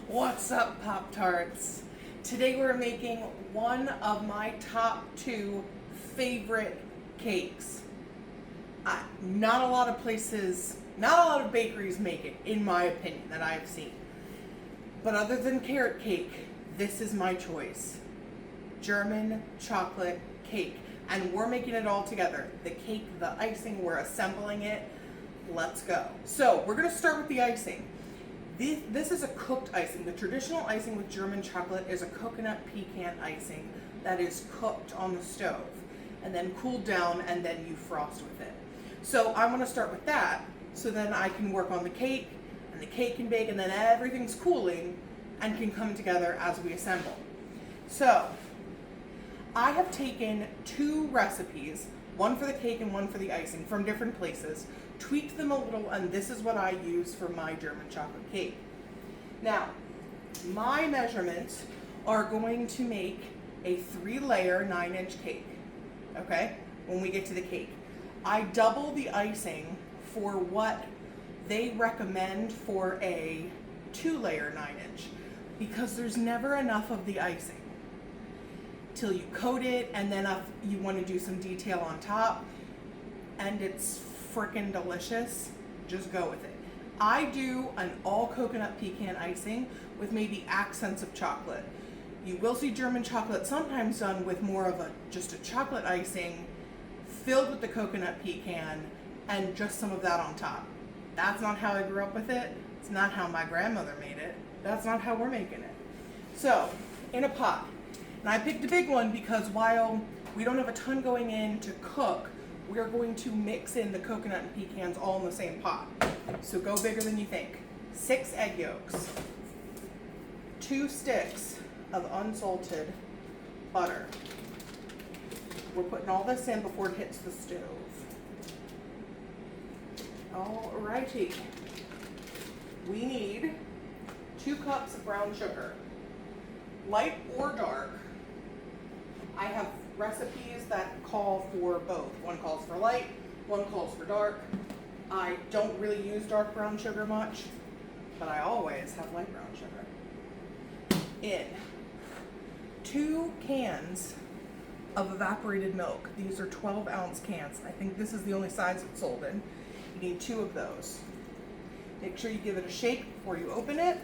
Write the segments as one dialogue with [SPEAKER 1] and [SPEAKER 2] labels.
[SPEAKER 1] What's up, Pop-Tarts? Today we're making one of my top 2 favorite cakes. Not a lot of places, not a lot of bakeries make it, in my opinion, that I've seen. But other than carrot cake, this is my choice. German chocolate cake. And we're making it all together. The cake, the icing, we're assembling it. Let's go. So we're gonna start with the icing. This is a cooked icing. The traditional icing with German chocolate is a coconut pecan icing that is cooked on the stove and then cooled down, and then you frost with it. So I want to start with that so then I can work on the cake, and the cake can bake, and then everything's cooling and can come together as we assemble. So I have taken 2 recipes, one for the cake and one for the icing, from different places, tweaked them a little, and this is what I use for my German chocolate cake. Now, my measurements are going to make a 3-layer 9-inch cake, okay, when we get to the cake. I double the icing for what they recommend for a 2-layer 9-inch because there's never enough of the icing till you coat it, and then if you want to do some detail on top, and it's freaking delicious, just go with it. I do an all coconut pecan icing with maybe accents of chocolate. You will see German chocolate sometimes done with more of just a chocolate icing filled with the coconut pecan and just some of that on top. That's not how I grew up with it. It's not how my grandmother made it. That's not how we're making it. So, in a pot. And I picked a big one because while we don't have a ton going in to cook, we are going to mix in the coconut and pecans all in the same pot. So go bigger than you think. 6 egg yolks, 2 sticks of unsalted butter. We're putting all this in before it hits the stove. Alrighty. We need 2 cups of brown sugar. Light or dark. I have recipes that call for both. One calls for light, one calls for dark. I don't really use dark brown sugar much, but I always have light brown sugar. In 2 cans of evaporated milk. These are 12-ounce cans. I think this is the only size it's sold in. You need 2 of those. Make sure you give it a shake before you open it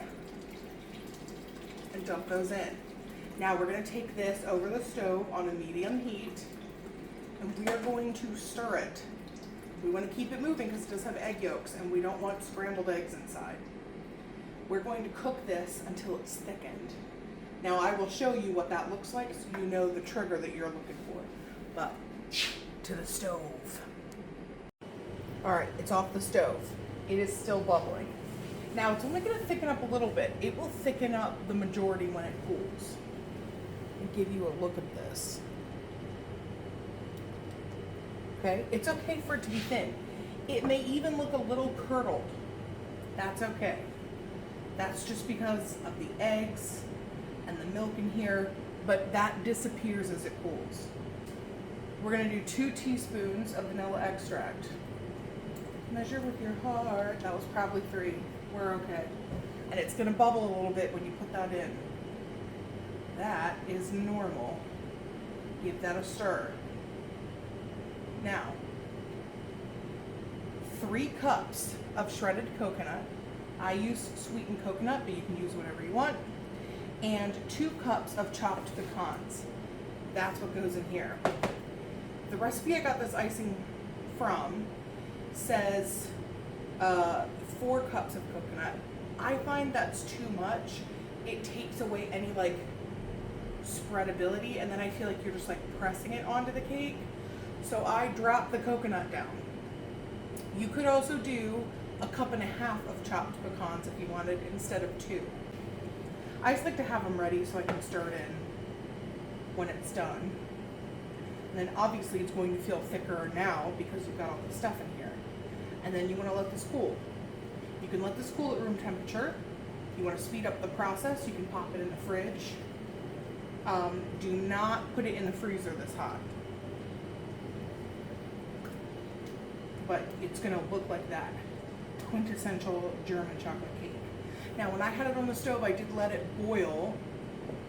[SPEAKER 1] and dump those in. Now we're going to take this over the stove on a medium heat, and we are going to stir it. We want to keep it moving because it does have egg yolks, and we don't want scrambled eggs inside. We're going to cook this until it's thickened. Now I will show you what that looks like so you know the trigger that you're looking for. But to the stove. Alright, it's off the stove. It is still bubbling. Now it's only going to thicken up a little bit. It will thicken up the majority when it cools. And give you a look at this. Okay, it's okay for it to be thin. It may even look a little curdled. That's okay. That's just because of the eggs and the milk in here, but that disappears as it cools. We're gonna do 2 teaspoons of vanilla extract. Measure with your heart. That was probably 3. We're okay. And it's gonna bubble a little bit when you put that in. That is normal. Give that a stir. Now, 3 cups of shredded coconut. I use sweetened coconut, but you can use whatever you want. And 2 cups of chopped pecans. That's what goes in here. The recipe I got this icing from says 4 cups of coconut. I find that's too much. It takes away any spreadability, and then I feel like you're just pressing it onto the cake. So I drop the coconut down. You could also do 1.5 cups of chopped pecans if you wanted instead of 2. I just like to have them ready so I can stir it in when it's done. And then obviously it's going to feel thicker now because you've got all the stuff in here. And then you want to let this cool. You can let this cool at room temperature. If you want to speed up the process, you can pop it in the fridge. Do not put it in the freezer this hot. But it's going to look like that. Quintessential German chocolate cake. Now when I had it on the stove, I did let it boil,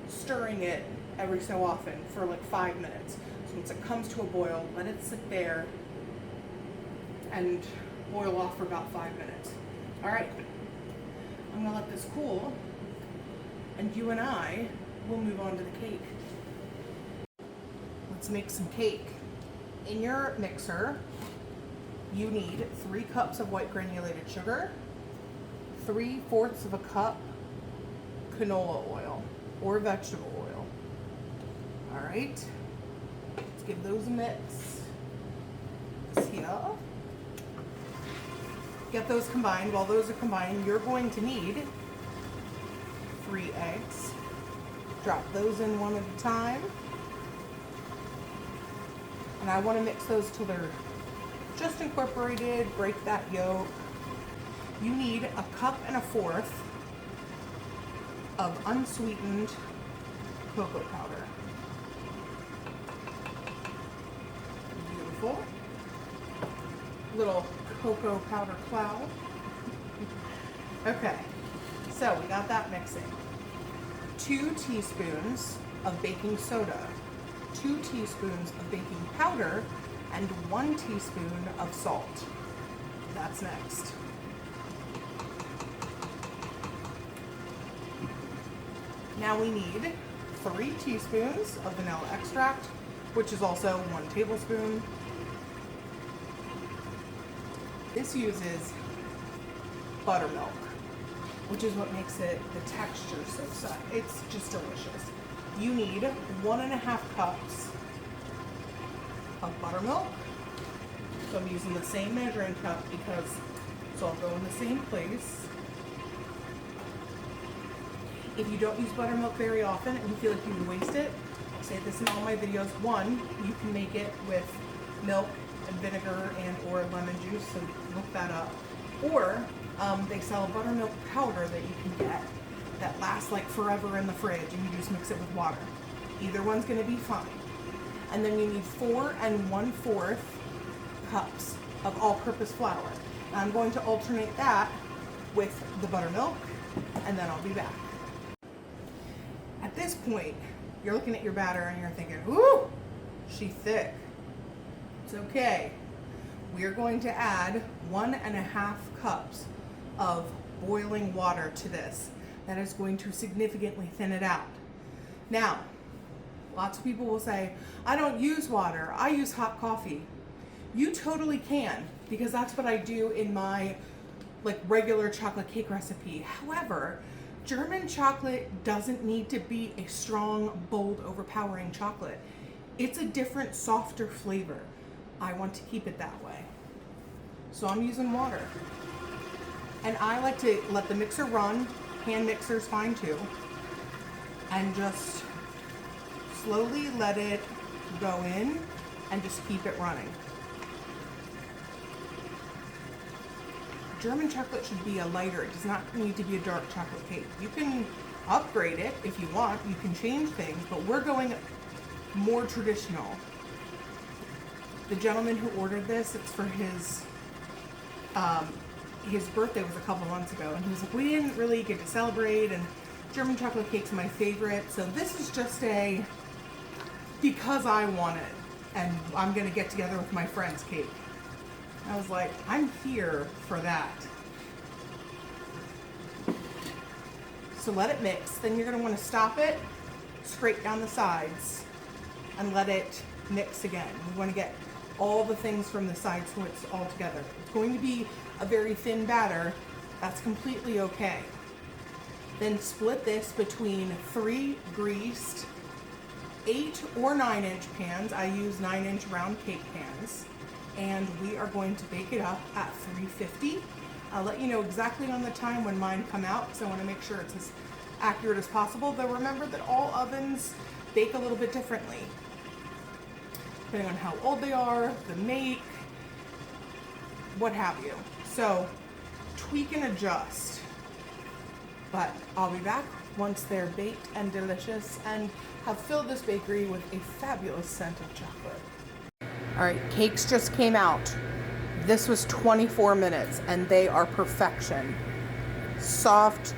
[SPEAKER 1] stirring it every so often for like 5 minutes. So once it comes to a boil, let it sit there and boil off for about 5 minutes. All right, I'm gonna let this cool, and you and I will move on to the cake. Let's make some cake. In your mixer, you need 3 cups of white granulated sugar, 3/4 of a cup canola oil or vegetable oil. All right, let's give those a mix. This here. Get those combined. While those are combined, you're going to need 3 eggs. Drop those in one at a time. And I want to mix those till they're just incorporated. Break that yolk. You need 1.25 cups of unsweetened cocoa powder. Beautiful. Little cocoa powder cloud. Okay, so we got that mixing. 2 teaspoons of baking soda, 2 teaspoons of baking powder, and 1 teaspoon of salt. That's next. Now we need 3 teaspoons of vanilla extract, which is also 1 tablespoon. This uses buttermilk, which is what makes it the texture so soft. It's just delicious. You need 1.5 cups of buttermilk. So I'm using the same measuring cup because it's all go in the same place. If you don't use buttermilk very often and you feel like you would waste it, I say this in all my videos. 1, you can make it with milk and vinegar and or lemon juice, so look that up. Or they sell a buttermilk powder that you can get that lasts like forever in the fridge, and you just mix it with water. Either one's going to be fine. And then you need 4 1/4 cups of all-purpose flour. And I'm going to alternate that with the buttermilk, and then I'll be back. At this point, you're looking at your batter and you're thinking, ooh, she's thick. It's okay. We are going to add 1.5 cups of boiling water to this. That is going to significantly thin it out. Now, lots of people will say, I don't use water, I use hot coffee. You totally can, because that's what I do in my regular chocolate cake recipe. However, German chocolate doesn't need to be a strong, bold, overpowering chocolate. It's a different, softer flavor. I want to keep it that way. So I'm using water. And I like to let the mixer run, hand mixer's fine too, and just slowly let it go in and just keep it running. German chocolate should be a lighter. It does not need to be a dark chocolate cake. You can upgrade it if you want. You can change things, but we're going more traditional. The gentleman who ordered this, it's for his birthday was a couple months ago, and he was like, we didn't really get to celebrate, and German chocolate cake's my favorite, so this is just because I want it, and I'm gonna get together with my friend's cake. I was like, I'm here for that. So let it mix. Then you're going to want to stop it, scrape down the sides, and let it mix again. We want to get all the things from the sides so it's all together. It's going to be a very thin batter. That's completely okay. Then split this between 3 greased 8 or 9 inch pans. I use 9 inch round cake pans. And we are going to bake it up at 350. I'll let you know exactly on the time when mine come out, because I want to make sure it's as accurate as possible. Though remember that all ovens bake a little bit differently, depending on how old they are, the make, what have you. So tweak and adjust. But I'll be back once they're baked and delicious and have filled this bakery with a fabulous scent of chocolate. All right, cakes just came out. This was 24 minutes and they are perfection. Soft,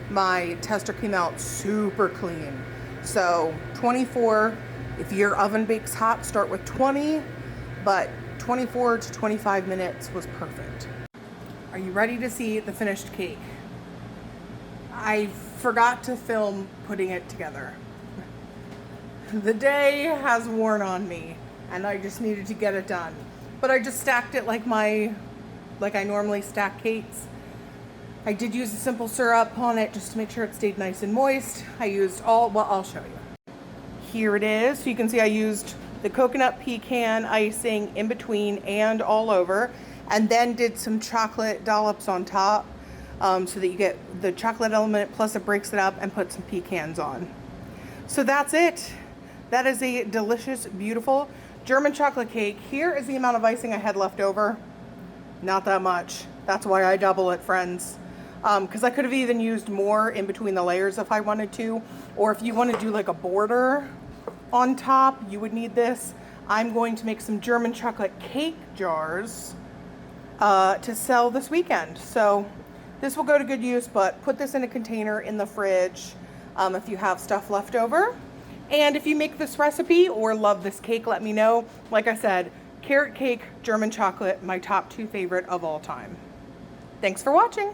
[SPEAKER 1] my tester came out super clean. So 24, if your oven bakes hot, start with 20, but 24 to 25 minutes was perfect. Are you ready to see the finished cake? I forgot to film putting it together. The day has worn on me and I just needed to get it done. But I just stacked it like I normally stack cakes. I did use a simple syrup on it just to make sure it stayed nice and moist. I used I'll show you. Here it is. So you can see I used the coconut pecan icing in between and all over, and then did some chocolate dollops on top so that you get the chocolate element, plus it breaks it up, and put some pecans on. So that's it. That is a delicious, beautiful German chocolate cake. Here is the amount of icing I had left over. Not that much. That's why I double it, friends. Because I could have even used more in between the layers if I wanted to. Or if you want to do like a border on top, you would need this. I'm going to make some German chocolate cake jars to sell this weekend. So this will go to good use, but put this in a container in the fridge if you have stuff left over. And if you make this recipe or love this cake, let me know. Like I said, carrot cake, German chocolate, my top 2 favorite of all time. Thanks for watching.